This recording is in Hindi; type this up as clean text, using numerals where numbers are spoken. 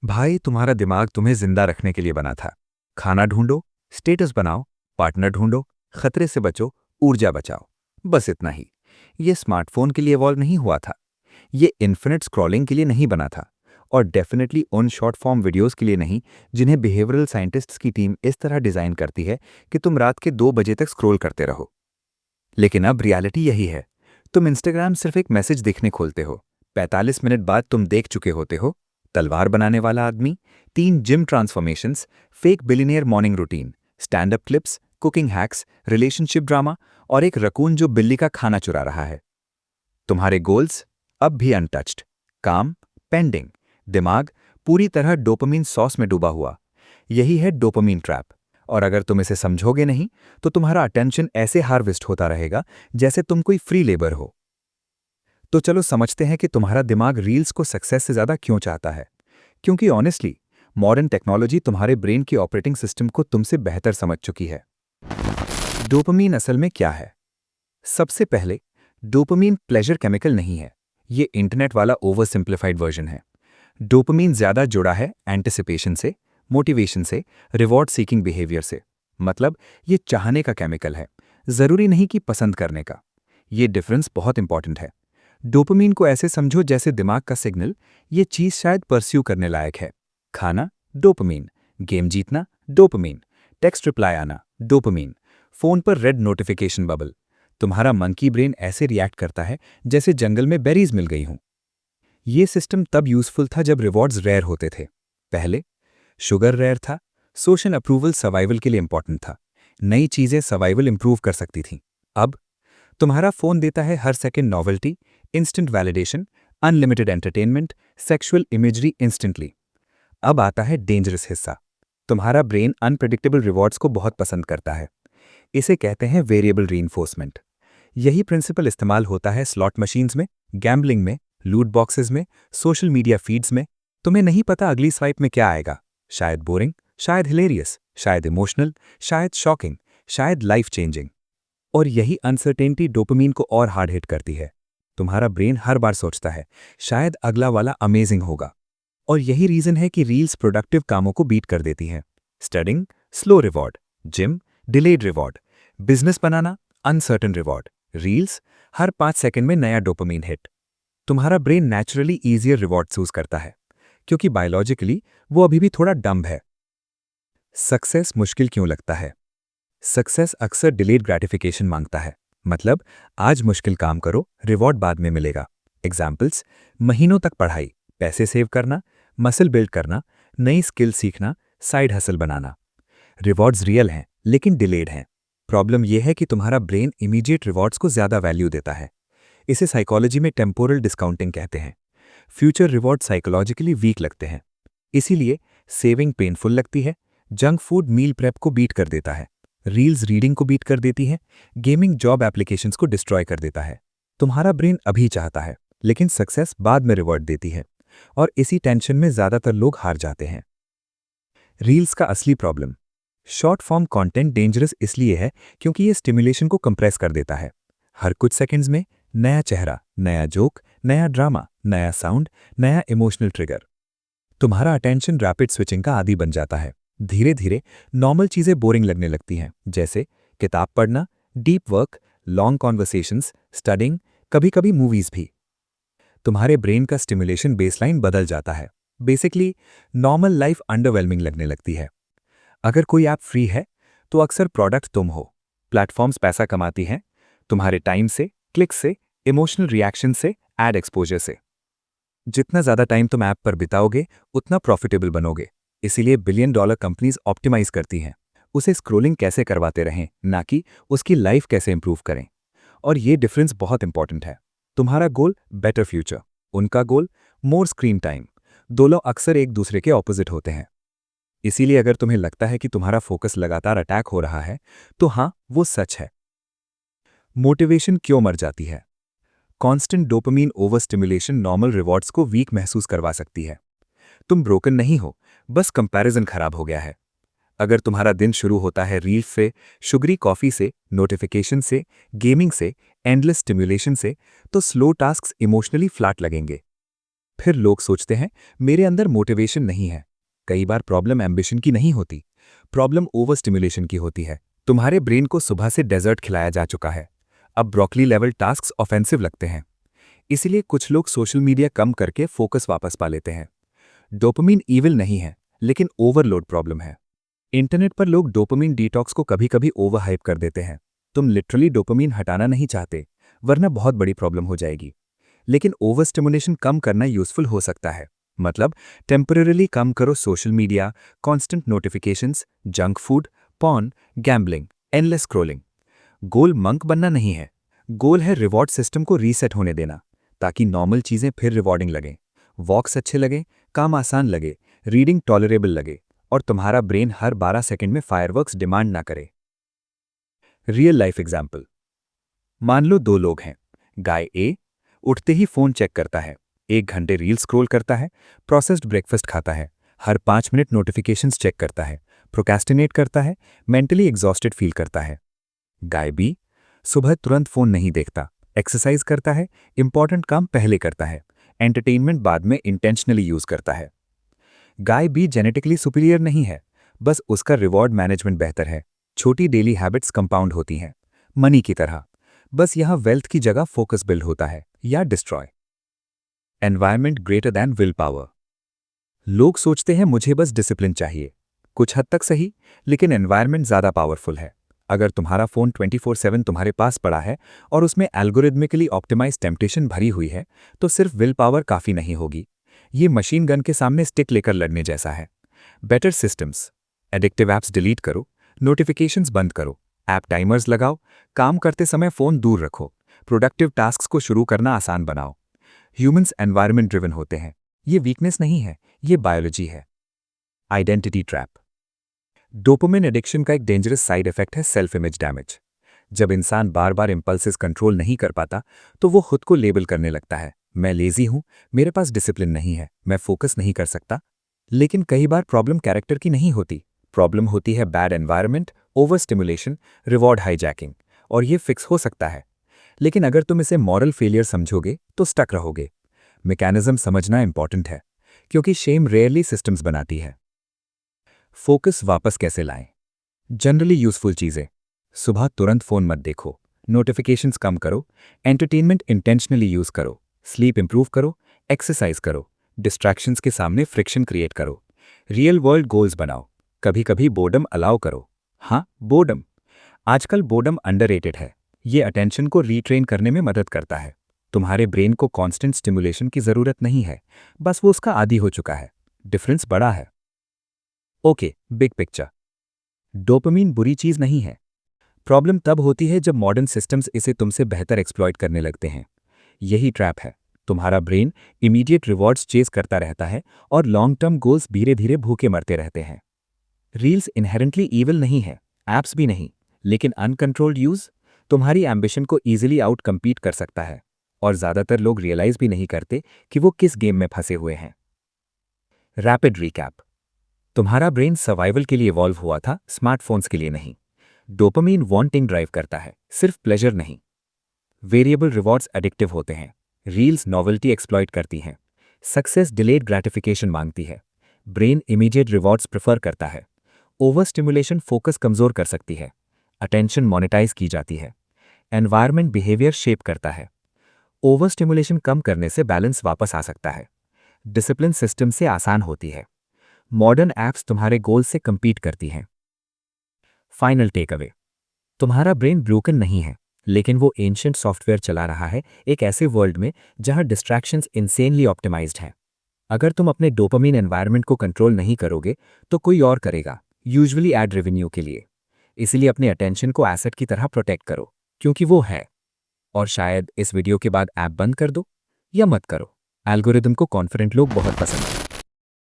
भाई तुम्हारा दिमाग तुम्हें जिंदा रखने के लिए बना था। खाना ढूंढो, स्टेटस बनाओ, पार्टनर ढूंढो, खतरे से बचो, ऊर्जा बचाओ। बस इतना ही। ये स्मार्टफोन के लिए इवॉल्व नहीं हुआ था। ये इन्फिनिट स्क्रॉलिंग के लिए नहीं बना था। और डेफिनेटली उन शॉर्ट फॉर्म वीडियोस के लिए नहीं जिन्हें बिहेवियरल साइंटिस्ट्स की टीम इस तरह डिजाइन करती है कि तुम रात के 2 बजे तक स्क्रॉल करते रहो। लेकिन अब रियलिटी यही है। तुम इंस्टाग्राम सिर्फ एक मैसेज देखने खोलते हो, 45 मिनट बाद तुम देख चुके होते हो तलवार बनाने वाला आदमी, 3 gym transformations, fake billionaire morning routine, stand up clips, cooking hacks, relationship drama और एक रकून जो बिल्ली का खाना चुरा रहा है। तुम्हारे गोल्स अब भी अनटच्ड, काम पेंडिंग, दिमाग पूरी तरह डोपामीन सॉस में डूबा हुआ। यही है डोपामीन ट्रैप। और अगर तुम इसे समझोगे नहीं तो तुम्हारा अटेंशन ऐसे हार्वेस्ट होता रहेगा जैसे तुम कोई फ्री लेबर हो। तो चलो समझते हैं कि तुम्हारा दिमाग रील्स को सक्सेस से ज्यादा क्यों चाहता है। क्योंकि ऑनेस्टली मॉडर्न टेक्नोलॉजी तुम्हारे ब्रेन की ऑपरेटिंग सिस्टम को तुमसे बेहतर समझ चुकी है। डोपामीन असल में क्या है? सबसे पहले, डोपामीन प्लेजर केमिकल नहीं है। ये इंटरनेट वाला ओवर सिंप्लीफाइड वर्जन है। डोपामीन ज्यादा जुड़ा है एंटिसिपेशन से, मोटिवेशन से, रिवॉर्ड सीकिंग बिहेवियर से। मतलब ये चाहने का केमिकल है, जरूरी नहीं कि पसंद करने का। ये डिफरेंस बहुत इंपॉर्टेंट है। डोपामीन को ऐसे समझो जैसे दिमाग का सिग्नल, ये चीज शायद परस्यू करने लायक है। खाना डोपामीन, गेम जीतना डोपामीन, टेक्स्ट रिप्लाई आना डोपामीन, फोन पर रेड नोटिफिकेशन बबल। तुम्हारा मंकी ब्रेन ऐसे रिएक्ट करता है जैसे जंगल में बेरीज मिल गई हूं। ये सिस्टम तब यूजफुल था जब रिवॉर्ड्स रेयर होते थे। पहले शुगर रेयर था, सोशल अप्रूवल सर्वाइवल के लिए इंपॉर्टेंट था, नई चीजें सर्वाइवल इंप्रूव कर सकती थीं। अब तुम्हारा फोन देता है हर second novelty, instant validation, unlimited entertainment, sexual imagery instantly. अब आता है डेंजरस हिस्सा। तुम्हारा ब्रेन अनप्रेडिक्टेबल रिवॉर्ड्स को बहुत पसंद करता है। इसे कहते हैं वेरिएबल रीइंफोर्समेंट। यही प्रिंसिपल इस्तेमाल होता है स्लॉट मशीन्स में, गैम्बलिंग में, लूट बॉक्सेस में, सोशल मीडिया फीड्स में। तुम्हें नहीं पता अगली स्वाइप में क्या आएगा। शायद बोरिंग, शायद हिलेरियस, शायद इमोशनल, शायद शॉकिंग, शायद लाइफ चेंजिंग। और यही अनसर्टेनिटी डोपामीन को और हार्ड हिट करती है। तुम्हारा ब्रेन हर बार सोचता है शायद अगला वाला अमेजिंग होगा। और यही रीजन है कि रील्स प्रोडक्टिव कामों को बीट कर देती हैं। Studying slow reward, gym delayed reward, business बनाना अनसर्टन रिवॉर्ड, रील्स हर 5 सेकंड में नया डोपामीन हिट। तुम्हारा brain naturally easier reward choose करता है क्योंकि बायोलॉजिकली वो अभी भी थोड़ा डम्ब है। सक्सेस मुश्किल क्यों लगता है? सक्सेस अक्सर डिलेड ग्रेटिफिकेशन मांगता है। मतलब आज मुश्किल काम करो, रिवॉर्ड बाद में मिलेगा। एग्जाम्पल्स, महीनों तक पढ़ाई, पैसे सेव करना, मसल बिल्ड करना, नई स्किल सीखना, साइड हसल बनाना। रिवॉर्ड्स रियल हैं लेकिन डिलेड हैं। प्रॉब्लम यह है कि तुम्हारा ब्रेन इमीडिएट रिवॉर्ड्स को ज्यादा वैल्यू देता है। इसे साइकोलॉजी में टेम्पोरल डिस्काउंटिंग कहते हैं। फ्यूचर रिवॉर्ड साइकोलॉजिकली वीक लगते हैं। इसीलिए सेविंग पेनफुल लगती है। जंक फूड मील प्रेप को बीट कर देता है। रील्स रीडिंग को बीट कर देती है। गेमिंग जॉब एप्लीकेशंस को डिस्ट्रॉय कर देता है। तुम्हारा ब्रेन अभी चाहता है लेकिन सक्सेस बाद में रिवॉर्ड देती है। और इसी टेंशन में ज्यादातर लोग हार जाते हैं। रील्स का असली problem, short form content dangerous इसलिए है क्योंकि ये स्टिमुलेशन को कंप्रेस कर देता है। हर कुछ सेकंड्स में नया चेहरा, नया जोक, नया ड्रामा, नया साउंड, नया इमोशनल ट्रिगर। तुम्हारा अटेंशन रैपिड स्विचिंग का आदी बन जाता है। धीरे धीरे नॉर्मल चीजें बोरिंग लगने लगती हैं, जैसे किताब पढ़ना, deep work, long conversations, studying, कभी कभी मूवीज भी। तुम्हारे ब्रेन का स्टिमुलेशन बेसलाइन बदल जाता है। बेसिकली नॉर्मल लाइफ अंडरवेलमिंग लगने लगती है। अगर कोई ऐप फ्री है तो अक्सर प्रोडक्ट तुम हो। प्लेटफॉर्म्स पैसा कमाती हैं तुम्हारे टाइम से, क्लिक से, इमोशनल रिएक्शन से, एड एक्सपोजर से। जितना ज्यादा टाइम तुम ऐप पर बिताओगे उतना प्रॉफिटेबल बनोगे। इसीलिए बिलियन डॉलर कंपनीज ऑप्टिमाइज करती हैं उसे स्क्रोलिंग कैसे करवाते रहें, ना कि उसकी लाइफ कैसे इंप्रूव करें। और ये डिफरेंस बहुत इंपॉर्टेंट है। तुम्हारा गोल बेटर फ्यूचर, उनका गोल मोर स्क्रीन टाइम। दोनों अक्सर एक दूसरे के ऑपोजिट होते हैं। इसीलिए अगर तुम्हें लगता है कि तुम्हारा फोकस लगातार अटैक हो रहा है तो हाँ, वो सच है। मोटिवेशन क्यों मर जाती है? Constant dopamine over stimulation normal rewards को वीक महसूस करवा सकती है। तुम ब्रोकन नहीं हो, बस कंपैरिजन खराब हो गया है। अगर तुम्हारा दिन शुरू होता है रील्स से, शुगरी कॉफी से, नोटिफिकेशन से, गेमिंग से, एंडलेस स्टिमुलेशन से, तो स्लो टास्क्स इमोशनली फ्लैट लगेंगे। फिर लोग सोचते हैं मेरे अंदर मोटिवेशन नहीं है। कई बार प्रॉब्लम एम्बिशन की नहीं होती, प्रॉब्लम ओवर स्टिमुलेशन की होती है। तुम्हारे ब्रेन को सुबह से डेजर्ट खिलाया जा चुका है, अब ब्रोकली लेवल टास्क्स ऑफेंसिव लगते हैं। इसीलिए कुछ लोग सोशल मीडिया कम करके फोकस वापस पा लेते हैं। डोपामिन ईविल नहीं है, लेकिन ओवरलोड प्रॉब्लम है। इंटरनेट पर लोग डोपामिन डिटॉक्स को कभी कभी ओवर हाइप कर देते हैं। तुम लिटरली डोपामिन हटाना नहीं चाहते, वरना बहुत बड़ी प्रॉब्लम हो जाएगी। लेकिन ओवर स्टिमुलेशन कम करना यूजफुल हो सकता है। मतलब टेम्पररीली कम करो social media, constant notifications, junk food, porn, gambling, endless scrolling. Goal monk बनना नहीं है, गोल है रिवॉर्ड सिस्टम को रीसेट होने देना, ताकि नॉर्मल चीजें फिर रिवॉर्डिंग लगें। वॉक्स अच्छे लगे, काम आसान लगे, रीडिंग टॉलरेबल लगे, और तुम्हारा ब्रेन हर 12 सेकंड में फायरवर्क्स डिमांड ना करे। Real life example. मान लो दो लोग हैं। गाय ए उठते ही फोन चेक करता है, 1 घंटे रील स्क्रॉल करता है, प्रोसेस्ड ब्रेकफास्ट खाता है, हर 5 मिनट नोटिफिकेशंस चेक करता है, प्रोक्रेस्टिनेट करता है, मेंटली एग्जॉस्टेड फील करता है। गाय बी सुबह तुरंत फोन नहीं देखता, एक्सरसाइज करता है, इंपॉर्टेंट काम पहले करता है, एंटरटेनमेंट बाद में इंटेंशनली यूज करता है। गाय बी जेनेटिकली सुपीरियर नहीं है, बस उसका रिवॉर्ड मैनेजमेंट बेहतर है। छोटी डेली हैबिट्स कंपाउंड होती हैं, मनी की तरह। बस यहां वेल्थ की जगह फोकस बिल्ड होता है या destroy. Environment greater than will power. लोग सोचते हैं मुझे बस डिसिप्लिन चाहिए। कुछ हद तक सही, लेकिन एनवायरमेंट ज्यादा पावरफुल है। अगर तुम्हारा फोन 24/7 तुम्हारे पास पड़ा है और उसमें एल्गोरिदमिकली ऑप्टिमाइज टेम्पटेशन भरी हुई है, तो सिर्फ विल पावर काफी नहीं होगी। ये मशीन गन के सामने स्टिक लेकर लड़ने जैसा है। Better systems. Addictive apps delete करो, नोटिफिकेशंस बंद करो, ऐप टाइमर्स लगाओ, काम करते समय फोन दूर रखो, प्रोडक्टिव टास्क्स को शुरू करना आसान बनाओ। ह्यूमंस एनवायरनमेंट ड्रिवन होते हैं। ये वीकनेस नहीं है, ये बायोलॉजी है। Identity trap. डोपामिन एडिक्शन का एक डेंजरस साइड इफेक्ट है सेल्फ इमेज डैमेज। जब इंसान बार बार इंपल्सेस कंट्रोल नहीं कर पाता, तो वो खुद को लेबल करने लगता है, मैं लेजी हूं, मेरे पास डिसिप्लिन नहीं है, मैं फोकस नहीं कर सकता। लेकिन कई बार प्रॉब्लम कैरेक्टर की नहीं होती, प्रॉब्लम होती है bad environment, over stimulation, reward hijacking. और ये फिक्स हो सकता है, लेकिन अगर तुम इसे मॉरल फेलियर समझोगे तो स्टक रहोगे। मैकेनिज्म समझना इंपॉर्टेंट है, क्योंकि शेम रेयरली सिस्टम्स बनाती है। फोकस वापस कैसे लाएं? जनरली यूजफुल चीजें। सुबह तुरंत फोन मत देखो, नोटिफिकेशंस कम करो, एंटरटेनमेंट इंटेंशनली यूज करो, स्लीप इंप्रूव करो, एक्सरसाइज करो, डिस्ट्रैक्शंस के सामने फ्रिक्शन क्रिएट करो, रियल वर्ल्ड गोल्स बनाओ, कभी कभी बोर्डम अलाउ करो। हाँ, बोर्डम। आजकल बोर्डम अंडररेटेड है। ये अटेंशन को रीट्रेन करने में मदद करता है। तुम्हारे ब्रेन को कांस्टेंट स्टिमुलेशन की जरूरत नहीं है, बस वो उसका आदी हो चुका है। डिफरेंस बड़ा है। Okay, big picture. डोपामिन बुरी चीज नहीं है। प्रॉब्लम तब होती है जब मॉडर्न सिस्टम्स इसे तुमसे बेहतर एक्सप्लॉइट करने लगते हैं। यही ट्रैप है। तुम्हारा ब्रेन इमीडिएट रिवॉर्ड्स चेज करता रहता है और लॉन्ग टर्म गोल्स धीरे धीरे भूखे मरते रहते हैं। रील्स इनहेरेंटली ईविल नहीं है, ऐप्स भी नहीं, लेकिन अनकंट्रोल्ड यूज तुम्हारी एम्बिशन को ईजिली आउट कम्पीट कर सकता है। और ज्यादातर लोग रियलाइज भी नहीं करते कि वो किस गेम में फंसे हुए हैं। Rapid recap. तुम्हारा ब्रेन सर्वाइवल के लिए इवॉल्व हुआ था, स्मार्टफोन्स के लिए नहीं। डोपामीन वांटिंग ड्राइव करता है, सिर्फ प्लेजर नहीं। वेरिएबल रिवॉर्ड्स एडिक्टिव होते हैं, रील्स नॉवेल्टी एक्सप्लॉइट करती हैं, सक्सेस डिलेड ग्रेटिफिकेशन मांगती है, ब्रेन इमीडिएट रिवॉर्ड्स प्रेफर करता है, ओवर स्टिमुलेशन फोकस कमजोर कर सकती है, अटेंशन मोनेटाइज की जाती है, एनवायरनमेंट बिहेवियर शेप करता है। ओवर स्टिमुलेशन कम करने से बैलेंस वापस आ सकता है, डिसिप्लिन सिस्टम से आसान होती है, मॉडर्न ऐप्स तुम्हारे गोल से कंपीट करती हैं। Final take away. तुम्हारा ब्रेन ब्रोकन नहीं है, लेकिन वो एंशिएंट सॉफ्टवेयर चला रहा है एक ऐसे वर्ल्ड में जहां डिस्ट्रैक्शंस इंसेनली ऑप्टिमाइज्ड हैं। अगर तुम अपने डोपामिन एनवायरनमेंट को कंट्रोल नहीं करोगे तो कोई और करेगा, यूजुअली एड रेवेन्यू के लिए। इसलिए अपने अटेंशन को एसेट की तरह प्रोटेक्ट करो, क्योंकि वो है। और शायद इस वीडियो के बाद ऐप बंद कर दो या मत करो। एल्गोरिदम को कॉन्फिडेंट लोग बहुत पसंद है।